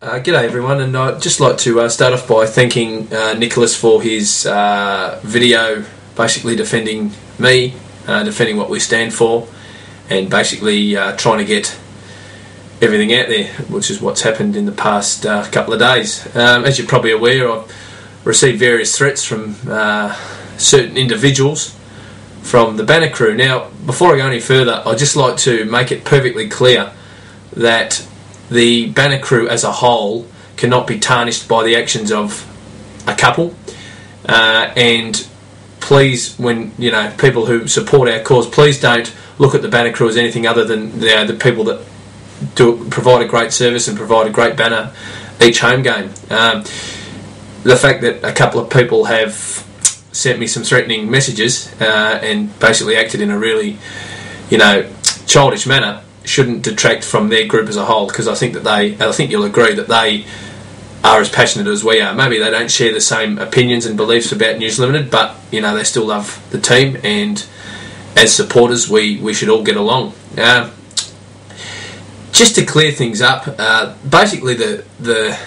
G'day everyone, and I'd just like to start off by thanking Nicolas for his video basically defending me, defending what we stand for, and basically trying to get everything out there, which is what's happened in the past couple of days. As you're probably aware, I've received various threats from certain individuals from the Banner crew. Now, before I go any further, I'd just like to make it perfectly clear that the Banner crew as a whole cannot be tarnished by the actions of a couple, and please, when people who support our cause, please don't look at the Banner crew as anything other than the people that provide a great service and provide a great banner each home game. The fact that a couple of people have sent me some threatening messages and basically acted in a really childish manner shouldn't detract from their group as a whole, because I think you'll agree that they are as passionate as we are. Maybe they don't share the same opinions and beliefs about News Limited, but they still love the team, and as supporters we should all get along. Just to clear things up, basically the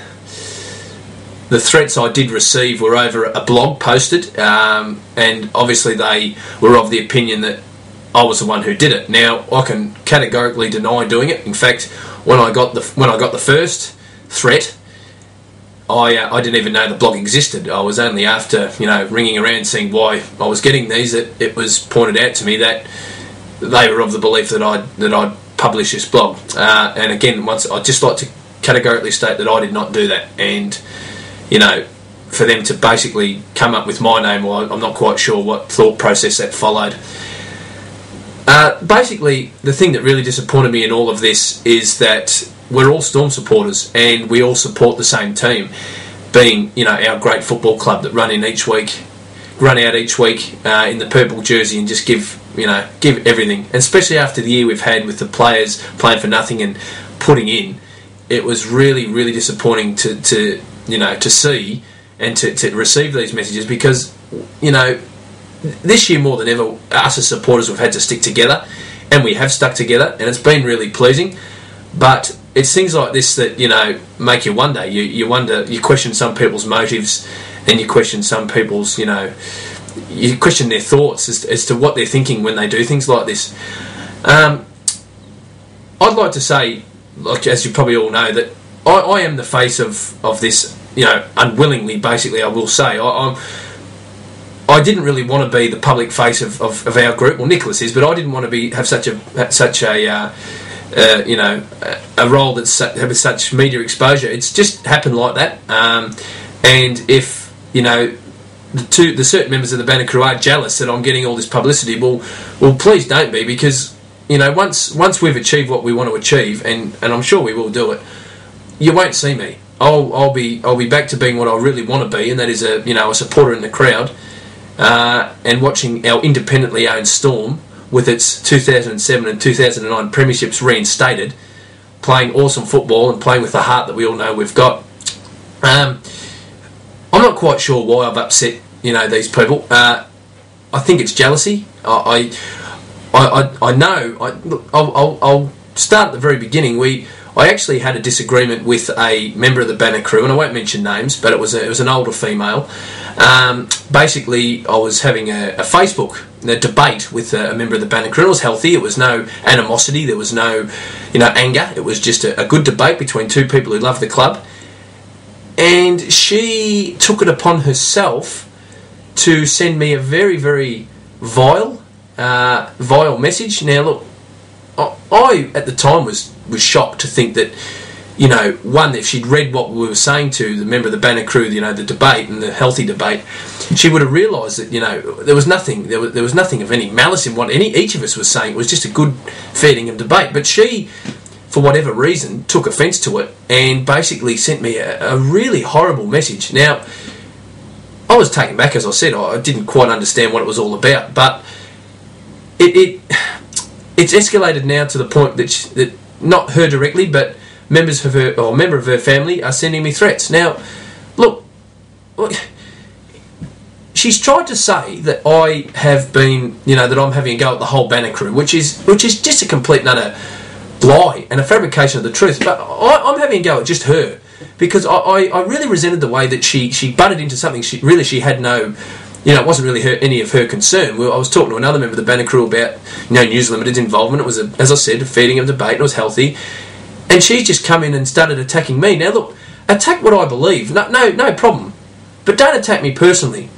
threats I did receive were over a blog posted, and obviously they were of the opinion that I was the one who did it. Now, I can categorically deny doing it. In fact, when I got the first threat, I didn't even know the blog existed. I was only after ringing around seeing why I was getting these that it was pointed out to me that they were of the belief that I'd publish this blog. And again, I'd just like to categorically state that I did not do that. And for them to basically come up with my name, well, I'm not quite sure what thought process that followed. Basically, the thing that really disappointed me in all of this is that we're all Storm supporters and we all support the same team, being our great football club that run out each week in the purple jersey and just give everything. And especially after the year we've had with the players playing for nothing and putting in, it was really, really disappointing to see and to receive these messages, because this year more than ever, us as supporters, we've had to stick together, and we have stuck together, and it's been really pleasing. But it's things like this that make you wonder. You wonder, you question some people's motives, and you question some people's you question their thoughts as to what they're thinking when they do things like this. I'd like to say, like, as you probably all know, that I am the face of this, unwillingly. Basically, I will say I didn't really want to be the public face of our group. Well, Nicolas is, but I didn't want to have such a role that's with such media exposure. It's just happened like that. And if the certain members of the Banner crew are jealous that I'm getting all this publicity, well, please don't be, because once we've achieved what we want to achieve, and I'm sure we will do it, you won't see me. I'll be back to being what I really want to be, and that is a supporter in the crowd. And watching our independently owned Storm, with its 2007 and 2009 premierships reinstated, playing awesome football and playing with the heart that we all know we've got. I'm not quite sure why I've upset these people. I think it's jealousy. I know. Look, I'll start at the very beginning. I actually had a disagreement with a member of the Banner crew, and I won't mention names, but it was an older female. Basically, I was having a Facebook debate with a member of the Banner crew. It was healthy. It was no animosity. There was no anger. It was just a good debate between two people who love the club. And she took it upon herself to send me a very, very vile message. Now, look, I at the time was shocked to think that, one, if she'd read what we were saying to the member of the Banner crew, the debate and the healthy debate, she would have realised that, there was nothing of any malice in what each of us was saying. It was just a good, fair dinkum debate. But she, for whatever reason, took offence to it and basically sent me a really horrible message. Now, I was taken back, as I said. I didn't quite understand what it was all about, but it's escalated now to the point that not her directly, but member of her family are sending me threats. Now, look, she's tried to say that I have been, that I'm having a go at the whole Banner crew, which is just a complete and utter lie and a fabrication of the truth. But I'm having a go at just her, because I really resented the way that she butted into something she had no, it wasn't really any of her concern. I was talking to another member of the Banner crew about, News Limited's involvement. It was, as I said, a feeding of debate, and it was healthy. And she's just come in and started attacking me. Now, look, attack what I believe. No problem. But don't attack me personally.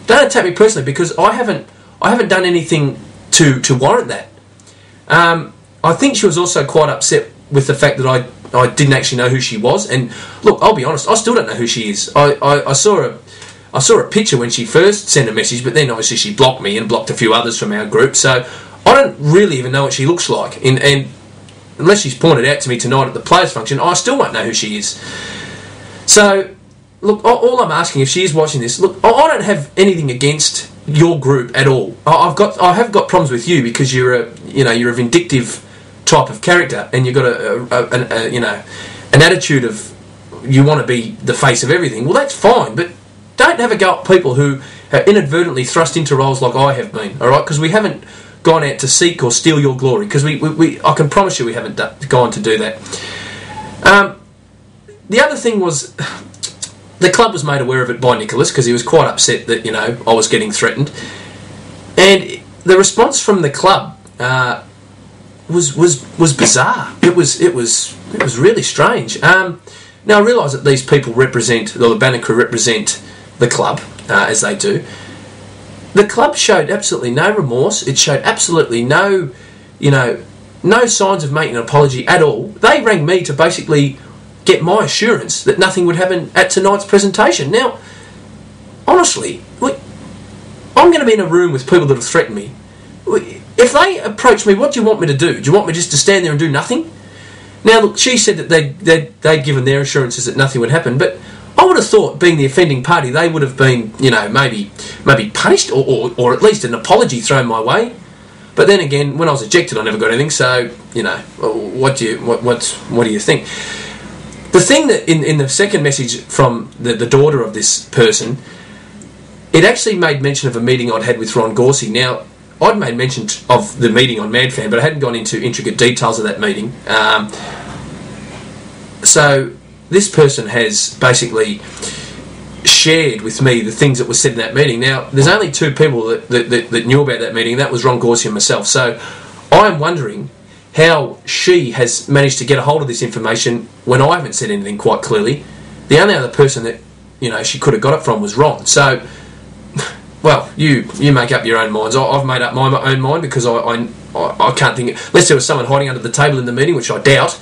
Don't attack me personally, because I haven't done anything to warrant that. I think she was also quite upset with the fact that I didn't actually know who she was. And look, I'll be honest, I still don't know who she is. I saw a picture when she first sent a message, but then obviously she blocked me and blocked a few others from our group, so I don't really even know what she looks like. And unless she's pointed out to me tonight at the players' function, I still won't know who she is. So, look, all I'm asking, if she is watching this, look, I don't have anything against your group at all. I have got problems with you because you're a vindictive type of character, and you've got an attitude of you want to be the face of everything. Well, that's fine, but don't have a go at people who are inadvertently thrust into roles like I have been, all right? Because we haven't gone out to seek or steal your glory, because I can promise you we haven't gone to do that. The other thing was, the club was made aware of it by Nicolas, because he was quite upset that, I was getting threatened. And the response from the club was bizarre. It was really strange. Now, I realise that these people represent, or the Banner crew represent the club, as they do. The club showed absolutely no remorse. It showed absolutely no signs of making an apology at all. They rang me to basically get my assurance that nothing would happen at tonight's presentation. Now, honestly, I'm going to be in a room with people that have threatened me. If they approach me, what do you want me to do? Do you want me just to stand there and do nothing? Now, look, she said that they'd given their assurances that nothing would happen, but I would have thought, being the offending party, they would have been, maybe punished, or at least an apology thrown my way. But then again, when I was ejected, I never got anything. So, what do you think? The thing that in the second message from the daughter of this person, it actually made mention of a meeting I'd had with Ron Gorsey. Now, I'd made mention of the meeting on MadFan, but I hadn't gone into intricate details of that meeting. So this person has basically shared with me the things that were said in that meeting. Now, there's only two people that knew about that meeting, and that was Ron Gorsey and myself. So I'm wondering how she has managed to get a hold of this information when I haven't said anything quite clearly. The only other person that she could have got it from was Ron. So, well, you make up your own minds. I've made up my own mind, because I can't think, unless there was someone hiding under the table in the meeting, which I doubt.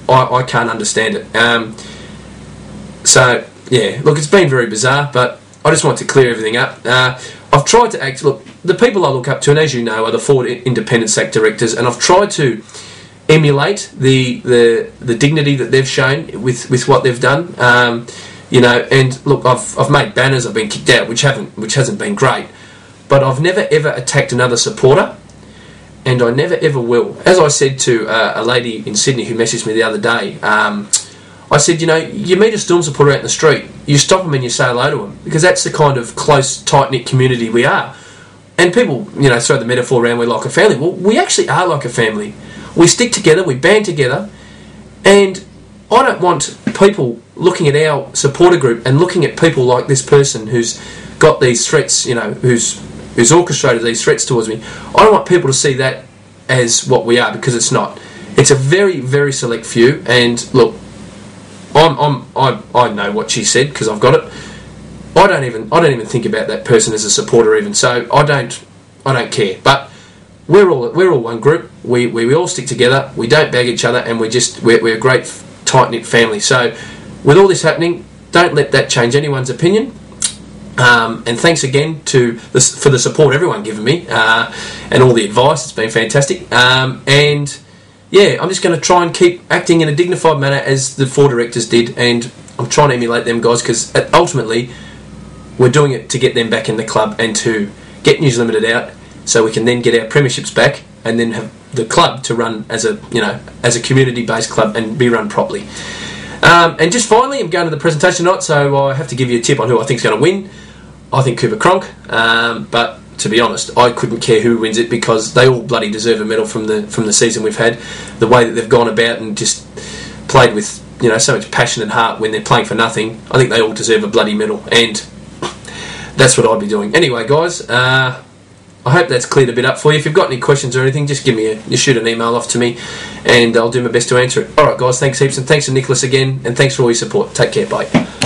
I can't understand it. So, yeah, look, it's been very bizarre, but I just want to clear everything up. I've tried to look, the people I look up to, and as you know, are the 4 independent SAC directors, and I've tried to emulate the dignity that they've shown with what they've done. And look, I've made banners, I've been kicked out, which hasn't been great, but I've never ever attacked another supporter, and I never ever will. As I said to a lady in Sydney who messaged me the other day, I said, you meet a Storm supporter out in the street, you stop them and you say hello to them, because that's the kind of close, tight-knit community we are. And people, throw the metaphor around, we're like a family. Well, we actually are like a family. We stick together, we band together, and I don't want people looking at our supporter group and looking at people like this person who's got these threats, who's orchestrated these threats towards me. I don't want people to see that as what we are, because it's not. It's a very, very select few, and look, I know what she said because I've got it. I don't even think about that person as a supporter even. So I don't care. But we're all one group. We all stick together. We don't bag each other, and we're a great tight knit family. So with all this happening, don't let that change anyone's opinion. And thanks again for the support everyone given me and all the advice. It's been fantastic. And yeah, I'm just going to try and keep acting in a dignified manner as the 4 directors did, and I'm trying to emulate them guys, because ultimately we're doing it to get them back in the club and to get News Limited out, so we can then get our premierships back and then have the club to run as a community-based club and be run properly. And just finally, I'm going to the presentation tonight, so I have to give you a tip on who I think is going to win. I think Cooper Cronk, but to be honest, I couldn't care who wins it, because they all bloody deserve a medal from the season we've had. The way that they've gone about and just played with so much passion and heart when they're playing for nothing, I think they all deserve a bloody medal, and that's what I'd be doing. Anyway, guys, I hope that's cleared a bit up for you. If you've got any questions or anything, just you shoot an email off to me, and I'll do my best to answer it. Alright guys, thanks heaps, and thanks to Nicolas again, and thanks for all your support. Take care, bye.